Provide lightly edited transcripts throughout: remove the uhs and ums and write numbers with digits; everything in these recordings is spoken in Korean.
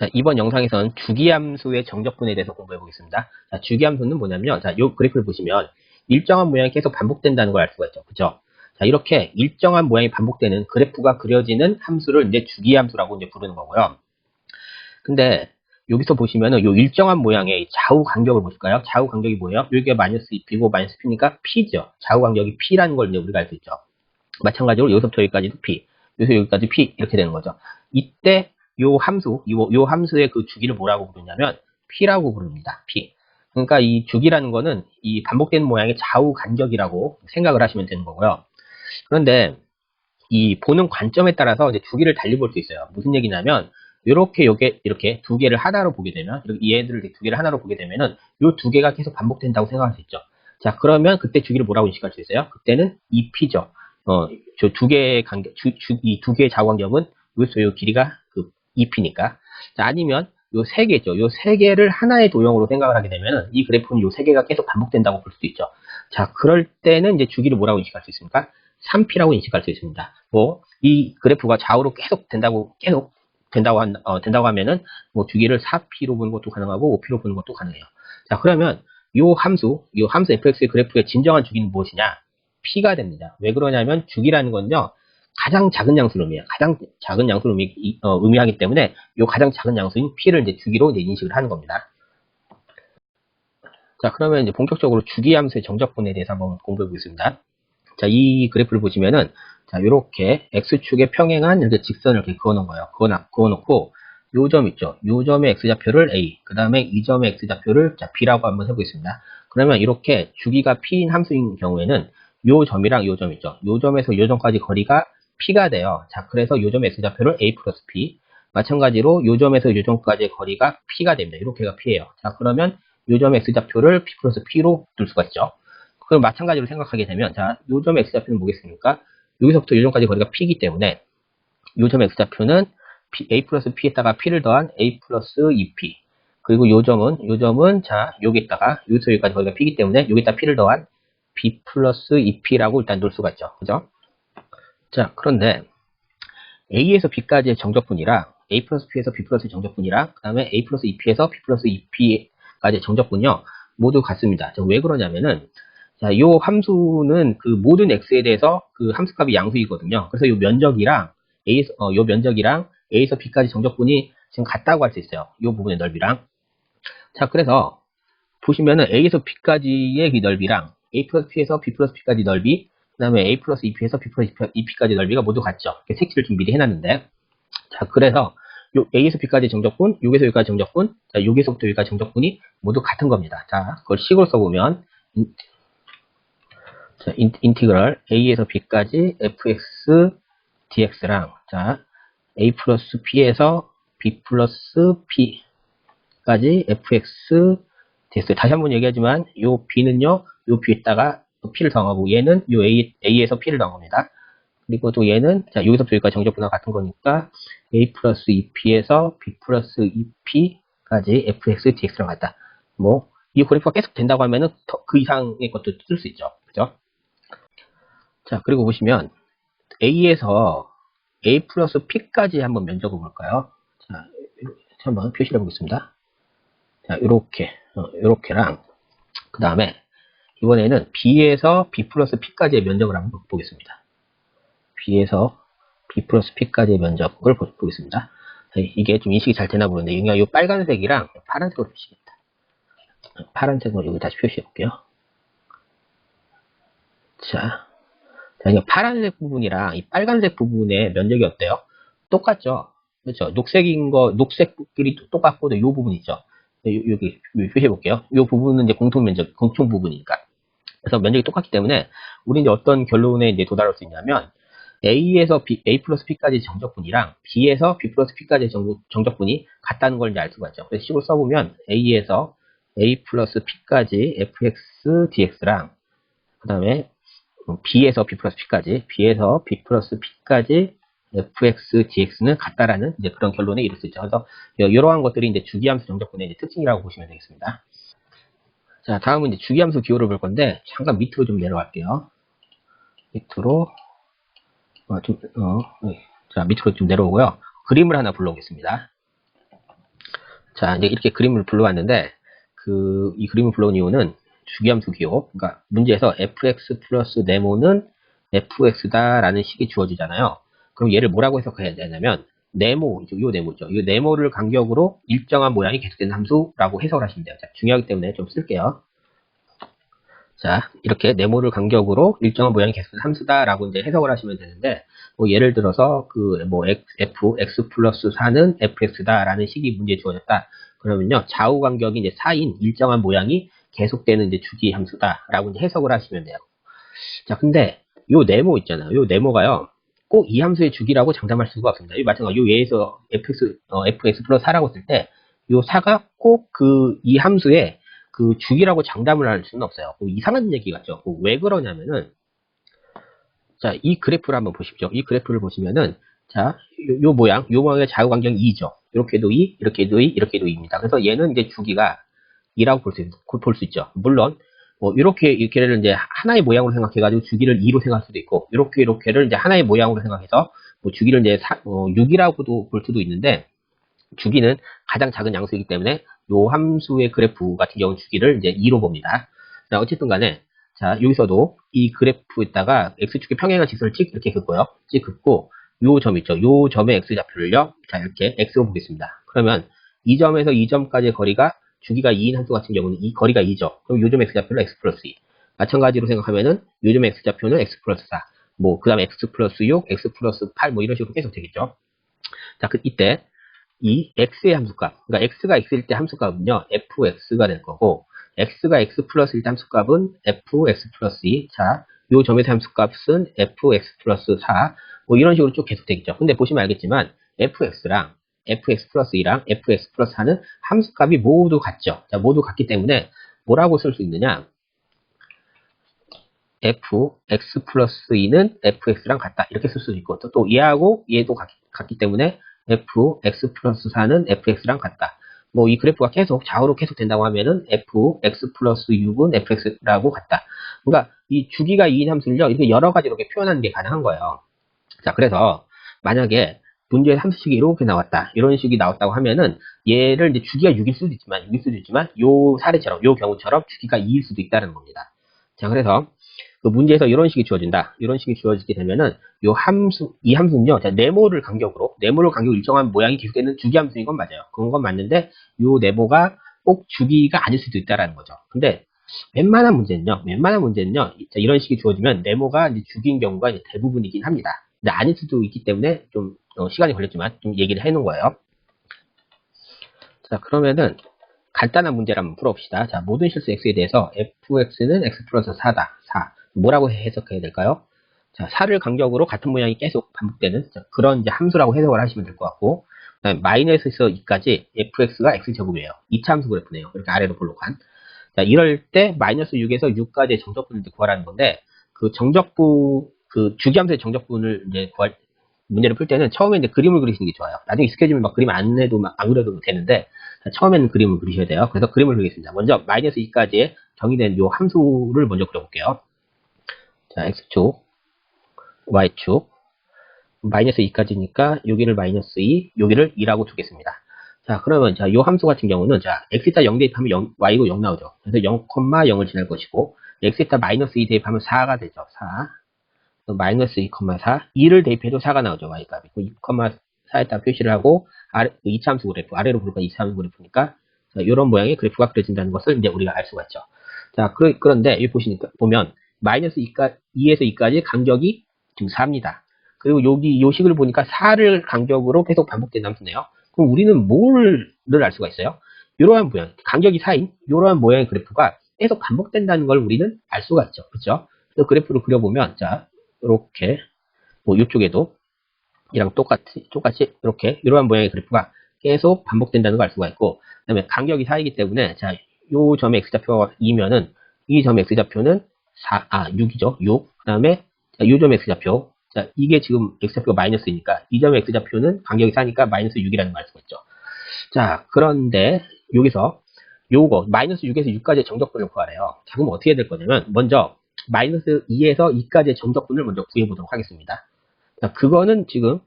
자, 이번 영상에서는 주기함수의 정적분에 대해서 공부해 보겠습니다. 자, 주기함수는 뭐냐면, 자, 요 그래프를 보시면 일정한 모양이 계속 반복된다는 걸 알 수가 있죠. 그죠? 자, 이렇게 일정한 모양이 반복되는 그래프가 그려지는 함수를 이제 주기함수라고 이제 부르는 거고요. 근데 여기서 보시면은 요 일정한 모양의 좌우 간격을 보실까요? 좌우 간격이 뭐예요? 여기가 마이너스 2p고 마이너스 p니까 p죠. 좌우 간격이 p라는 걸 이제 우리가 알 수 있죠. 마찬가지로 여기서부터 여기까지도 p, 여기서 여기까지 p 이렇게 되는 거죠. 이때 요 함수의 그 주기를 뭐라고 부르냐면 p라고 부릅니다. p. 그러니까 이 주기라는 거는 이 반복되는 모양의 좌우 간격이라고 생각을 하시면 되는 거고요. 그런데 이 보는 관점에 따라서 이제 주기를 달리 볼 수 있어요. 무슨 얘기냐면 이렇게 두 개를 하나로 보게 되면 얘들을 두 개를 하나로 보게 되면은 요 두 개가 계속 반복된다고 생각할 수 있죠. 자, 그러면 그때 주기를 뭐라고 인식할 수 있어요? 그때는 2p죠. 저 두 개의 간격, 이 두 개의 좌우 간격은 요 길이가 그 2p니까. 자, 아니면 요 세 개죠. 요 세 개를 하나의 도형으로 생각을 하게 되면은 이 그래프는 요 세 개가 계속 반복된다고 볼 수도 있죠. 자, 그럴 때는 이제 주기를 뭐라고 인식할 수 있습니까? 3p라고 인식할 수 있습니다. 이 그래프가 좌우로 계속 된다고 하면은 뭐 주기를 4p로 보는 것도 가능하고 5p로 보는 것도 가능해요. 자, 그러면 요 함수 fx의 그래프의 진정한 주기는 무엇이냐? p가 됩니다. 왜 그러냐면 주기라는 건요, 가장 작은 양수를 의미해요. 가장 작은 양수를 의미하기 때문에 요 가장 작은 양수인 p를 이제 주기로 이제 인식을 하는 겁니다. 자, 그러면 이제 본격적으로 주기 함수의 정적분에 대해서 한번 공부해 보겠습니다. 자, 이 그래프를 보시면은, 자, 요렇게 x축에 평행한 이렇게 직선을 이렇게 그어놓은 거예요. 그어놓고, 요 점 있죠. 요 점의 x좌표를 a, 그 다음에 이 점의 x좌표를 b라고 한번 해보겠습니다. 그러면 이렇게 주기가 p인 함수인 경우에는 요 점이랑 요 점 있죠. 요 점에서 요 점까지 거리가 p가 돼요. 자, 그래서 요 점의 x좌표를 a 플러스 p, 마찬가지로 요 점에서 요 점까지의 거리가 p가 됩니다. 이렇게가 p예요. 자, 그러면 요 점의 x좌표를 p 플러스 p로 둘 수가 있죠. 그럼 마찬가지로 생각하게 되면, 자, 요 점의 x좌표는 뭐겠습니까? 여기서부터 요 점까지 거리가 p이기 때문에 요 점의 x좌표는 a 플러스 p에다가 p를 더한 a 플러스 2p. 그리고 요 점은 자, 여기에다가 여기서 여기까지 거리가 p이기 때문에 여기다 p를 더한 b 플러스 2p라고 일단 놓을 수가 있죠. 그죠? 자, 그런데 a에서 b까지의 정적분이랑 a 플러스 p에서 b 플러스 정적분이랑 그 다음에 a 플러스 2p에서 b 플러스 2p까지의 정적분이요, 모두 같습니다. 자, 왜 그러냐면은, 자, 요 함수는 그 모든 x에 대해서 그 함수값이 양수이거든요. 그래서 요 면적이랑 요 면적이랑 a에서 b까지 정적분이 지금 같다고 할 수 있어요. 요 부분의 넓이랑. 자, 그래서 보시면은 a에서 b까지의 그 넓이랑 a 플러스 p에서 b 플러스 p까지 넓이, 그 다음에 a 플러스 2p에서 b 플러스 2p까지 넓이가 모두 같죠. 이렇게 색칠을 좀 미리 해놨는데, 자, 그래서 요 a에서 b까지 정적분, 여기서 여기까지 정적분, 자, 여기서부터 여기까지 정적분이 모두 같은 겁니다. 자, 그걸 식으로 써보면, 자, 인티그럴 a에서 b까지 fx dx랑, 자, a 플러스 p에서 b 플러스 p까지 fx dx. 다시 한번 얘기하지만 요 b는요, 요 b에다가 p를 더하고, 얘는 요 a에서 p를 더한 겁니다. 그리고 또 얘는, 자, 여기서부터 여기까지 정적분과 같은 거니까 a 플러스 2p에서 b 플러스 2p까지 fx dx랑 같다. 뭐 이 그래프가 계속 된다고 하면은 그 이상의 것도 쓸 수 있죠. 그죠? 자, 그리고 보시면 a에서 a 플러스 p까지 한번 면적을 볼까요? 자, 이렇게 한번 표시를 해보겠습니다. 자, 요렇게랑, 그 다음에 이번에는 b에서 b 플러스 p까지의 면적을 한번 보겠습니다. b에서 b 플러스 p까지의 면적을 보겠습니다. 이게 좀 인식이 잘 되나 모르는데, 여기가 이 빨간색이랑 파란색으로 표시됩니다. 파란색으로 여기 다시 표시해 볼게요. 자, 이 파란색 부분이랑 이 빨간색 부분의 면적이 어때요? 똑같죠? 그렇죠? 녹색끼리 똑같고, 이 부분 있죠? 여기 표시해 볼게요. 이 부분은 이제 공통 부분이니까. 그래서 면적이 똑같기 때문에, 우리 이제 어떤 결론에 이제 도달할 수 있냐면, a에서 a 플러스 p까지 정적분이랑 b에서 b 플러스 p까지 정적분이 같다는 걸 이제 알 수가 있죠. 그래서 식으로 써보면, a에서 a 플러스 p까지 fx dx랑, 그 다음에 b에서 b 플러스 p까지 fx dx는 같다라는 이제 그런 결론에 이를 수 있죠. 그래서 이러한 것들이 이제 주기함수 정적분의 이제 특징이라고 보시면 되겠습니다. 자, 다음은 이제 주기함수 기호를 볼 건데, 잠깐 밑으로 좀 내려갈게요. 밑으로 자, 밑으로 좀 내려오고요. 그림을 하나 불러오겠습니다. 자, 이제 이렇게 그림을 불러왔는데, 이 그림을 불러온 이유는 주기함수 기호. 그러니까 문제에서 fx 플러스 네모는 fx다라는 식이 주어지잖아요. 그럼 얘를 뭐라고 해석해야 되냐면, 요 네모죠. 이 네모를 간격으로 일정한 모양이 계속되는 함수라고 해석을 하시면 돼요. 자, 중요하기 때문에 좀 쓸게요. 자, 이렇게 네모를 간격으로 일정한 모양이 계속되는 함수다라고 이제 해석을 하시면 되는데, 뭐 예를 들어서 x 플러스 4는 fx다라는 식이 문제에 주어졌다. 그러면요, 좌우 간격이 이제 4인 일정한 모양이 계속되는 이제 주기 함수다라고 이제 해석을 하시면 돼요. 자, 근데 요 네모 있잖아요. 요 네모가요, 꼭 이 함수의 주기라고 장담할 수가 없습니다. 마찬가지로 요 예에서 fx 플러스 4라고 했을 때, 요 4가 꼭 이 함수의 그 주기라고 장담을 할 수는 없어요. 이상한 얘기 같죠. 왜 그러냐면은, 자, 이 그래프를 한번 보십시오. 이 그래프를 보시면은, 자, 요 모양의 좌우 간격이 2죠. 이렇게도 2, 이렇게도 2, 이렇게도 2입니다. 그래서 얘는 이제 주기가 2라고 볼 수 있죠. 물론, 이렇게를 이제 하나의 모양으로 생각해가지고 주기를 2로 생각할 수도 있고, 이렇게를 이제 하나의 모양으로 생각해서, 주기를 이제 6이라고도 볼 수도 있는데, 주기는 가장 작은 양수이기 때문에 요 함수의 그래프 같은 경우는 주기를 이제 2로 봅니다. 자, 어쨌든 간에, 자, 여기서도 이 그래프에다가 x축의 평행한 직선을 이렇게 긋고요. 긋고, 요 점 있죠. 요 점의 x좌표를요. 자, 이렇게 x로 보겠습니다. 그러면 이 점에서 이 점까지의 거리가 주기가 2인 함수 같은 경우는 이 거리가 2죠. 그럼 요 점 x좌표는 x 플러스 2. 마찬가지로 생각하면은 요 점 x좌표는 x 플러스 4. 그 다음에 x 플러스 6, x 플러스 8, 이런 식으로 계속 되겠죠. 자, 이때 이 x의 함수값, 그러니까 x가 x일 때 함수값은요, fx가 될 거고, x가 x 플러스일 때 함수값은 fx 플러스 2. 자, 요 점에서 함수값은 fx 플러스 4. 이런 식으로 쭉 계속 되겠죠. 근데 보시면 알겠지만, fx랑 fx 플러스 2랑 fx 플러스 4는 함수값이 모두 같죠. 자, 모두 같기 때문에 뭐라고 쓸 수 있느냐? fx 플러스 2는 fx랑 같다. 이렇게 쓸 수도 있고, 또 얘하고 얘도 같기 때문에 fx 플러스 4는 fx랑 같다. 이 그래프가 계속 좌우로 계속 된다고 하면은 fx 플러스 6은 fx라고 같다. 그러니까 이 주기가 2인 함수를요, 이렇게 여러 가지로 이렇게 표현하는 게 가능한 거예요. 자, 그래서 만약에 문제의 함수식이 이렇게 나왔다. 이런 식이 나왔다고 하면은 얘를 이제 주기가 6일 수도 있지만 요 사례처럼, 요 경우처럼 주기가 2일 수도 있다는 겁니다. 자, 그래서 그 문제에서 이런 식이 주어진다. 이런 식이 주어지게 되면은 이 함수는요, 자, 네모를 간격으로 일정한 모양이 계속되는 주기 함수인 건 맞아요. 그런 건 맞는데, 요 네모가 꼭 주기가 아닐 수도 있다라는 거죠. 근데 웬만한 문제는요, 자, 이런 식이 주어지면 네모가 이제 주기인 경우가 이제 대부분이긴 합니다. 근데 아닐 수도 있기 때문에 좀 시간이 걸렸지만 좀 얘기를 해놓은 거예요. 자, 그러면은 간단한 문제를 한번 풀어봅시다. 자, 모든 실수 x에 대해서 fx는 x 플러스 4다. 4. 뭐라고 해석해야 될까요? 자, 4를 간격으로 같은 모양이 계속 반복되는 그런 이제 함수라고 해석을 하시면 될 것 같고, 그다음에 마이너스에서 2까지 fx가 x제곱이에요. 2차 함수 그래프네요. 이렇게 아래로 볼록한. 자, 이럴 때 마이너스 6에서 6까지의 정적분을 구하라는 건데, 그 주기함수의 정적분을 이제 문제를 풀 때는 처음에 이제 그림을 그리시는 게 좋아요. 나중에 익숙해지면 막 그림 안 그려도 되는데, 처음에는 그림을 그리셔야 돼요. 그래서 그림을 그리겠습니다. 먼저 마이너스 2까지의 정의된 요 함수를 먼저 그려볼게요. 자, x축, y축, 마이너스 2까지니까 여기를 마이너스 2, 여기를 2라고 두겠습니다. 자, 그러면 요 함수 같은 경우는 자, x에다 0 대입하면 y고 0 나오죠. 그래서 0,0을 지날 것이고, x에다 마이너스 2 대입하면 4가 되죠. 4. 마이너스 2,4. 2를 대입해도 4가 나오죠. y값이. 2,4에다 표시를 하고, 2차 함수 그래프, 아래로 보니까 2차 함수 그래프니까, 이런 모양의 그래프가 그려진다는 것을 이제 우리가 알 수가 있죠. 자, 그런데 여기 보면 마이너스 2에서 2까지 간격이 지금 4입니다. 그리고 여기 요 식을 보니까 4를 간격으로 계속 반복된 함수네요. 그럼 우리는 뭐를 알 수가 있어요? 이러한 모양, 간격이 4인 이러한 모양의 그래프가 계속 반복된다는 걸 우리는 알 수가 있죠. 그렇죠? 그래서 그래프를 그려보면 자, 이렇게 이쪽에도 이랑 똑같이 이렇게 이러한 모양의 그래프가 계속 반복된다는 걸 알 수가 있고, 그다음에 간격이 4이기 때문에 자, 요 점의 x좌표가 2면은 이 점의 x좌표는 6이죠. 6. 그다음에 요 점의 x좌표. 자, 이게 지금 x좌표가 마이너스이니까 이 점의 x좌표는 간격이 4니까 마이너스 6이라는 걸 알 수가 있죠. 자, 그런데 여기서 요거 마이너스 6에서 6까지의 정적분을 구하래요. 자, 그럼 어떻게 될 거냐면 먼저 마이너스 2에서 2까지의 정적분을 먼저 구해보도록 하겠습니다. 자, 그거는 지금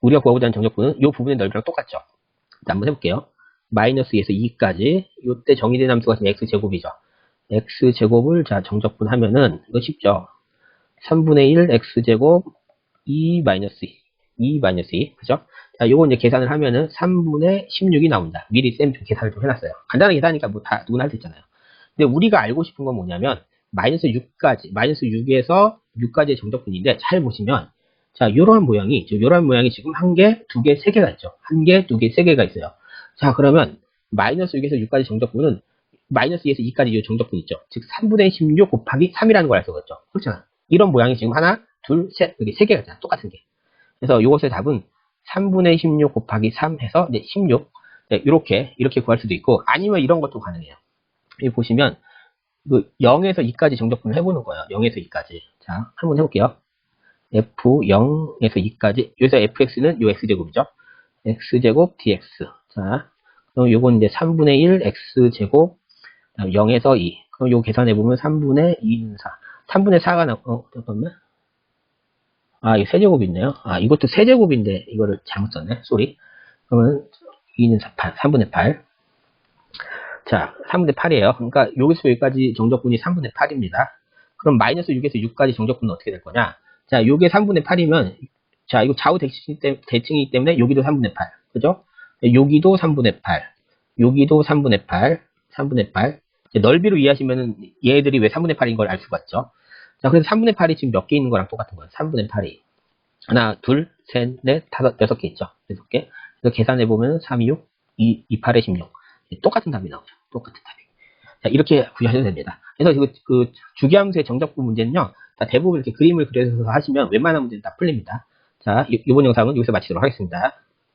우리가 구하고자 하는 정적분은 이 부분의 넓이랑 똑같죠. 자, 한번 해볼게요. 마이너스 2에서 2까지. 이때 정의된 함수가 지금 x제곱이죠. x제곱을 자 정적분하면은 이거 쉽죠. 3분의 1 x제곱 2 마이너스 2, 그죠? 자, 요거 이제 계산을 하면은 3분의 16이 나온다. 미리 쌤 좀 계산을 좀 해놨어요. 간단하게 계산하니까 뭐 다 누구나 할 수 있잖아요. 근데 우리가 알고 싶은 건 뭐냐면 마이너스 6에서 6까지의 정적분인데 잘 보시면 자, 요런 모양이 지금 한 개, 두 개, 세 개가 있죠. 한 개, 두 개, 세 개가 있어요. 자, 그러면 마이너스 6에서 6까지 정적분은 마이너스 2에서 2까지 이 정적분 있죠. 즉 3분의 16 곱하기 3이라는 걸 알 수가 있죠. 그렇잖아. 이런 모양이 지금 하나, 둘, 셋, 여기 세 개가 있잖아. 똑같은 게. 그래서 이것의 답은 3분의 16 곱하기 3 해서 이제 16. 네, 이렇게 구할 수도 있고, 아니면 이런 것도 가능해요. 여기 보시면, 그 0에서 2까지 정적분을 해보는 거예요. 0에서 2까지. 자, 한번 해볼게요. f 0에서 2까지. 여기서 fx는 요 x제곱이죠. x제곱 dx. 자, 그럼 요건 이제 3분의 1 x제곱 0에서 2. 그럼 요 계산해보면 3분의 2는 4. 3분의 4가 잠깐만. 아, 이거 세제곱이 있네요. 아, 이것도 세제곱인데, 이거를 잘못 썼네. 쏘리. 그러면 2는 3분의 8. 자, 3분의 8이에요. 그러니까 여기서 여기까지 정적분이 3분의 8입니다. 그럼 마이너스 6에서 6까지 정적분은 어떻게 될 거냐? 자, 요게 3분의 8이면, 자, 이거 좌우 대칭이기 때문에 여기도 3분의 8. 그죠? 여기도 3분의 8. 여기도 3분의 8. 3분의 8. 넓이로 이해하시면은 얘들이 왜 3분의 8인 걸 알 수가 있죠. 자, 그래서 3분의 8이 지금 몇 개 있는 거랑 똑같은 거예요. 3분의 8이. 하나, 둘, 셋, 넷, 다섯, 6개 있죠. 6개. 그래서 계산해보면 3, 6, 2, 8에 16. 똑같은 답이 나오죠. 똑같은 답이. 자, 이렇게 구하셔도 됩니다. 그래서 그 주기함수의 정적분 문제는요, 다 대부분 이렇게 그림을 그려서 하시면 웬만한 문제는 다 풀립니다. 자, 이번 영상은 여기서 마치도록 하겠습니다.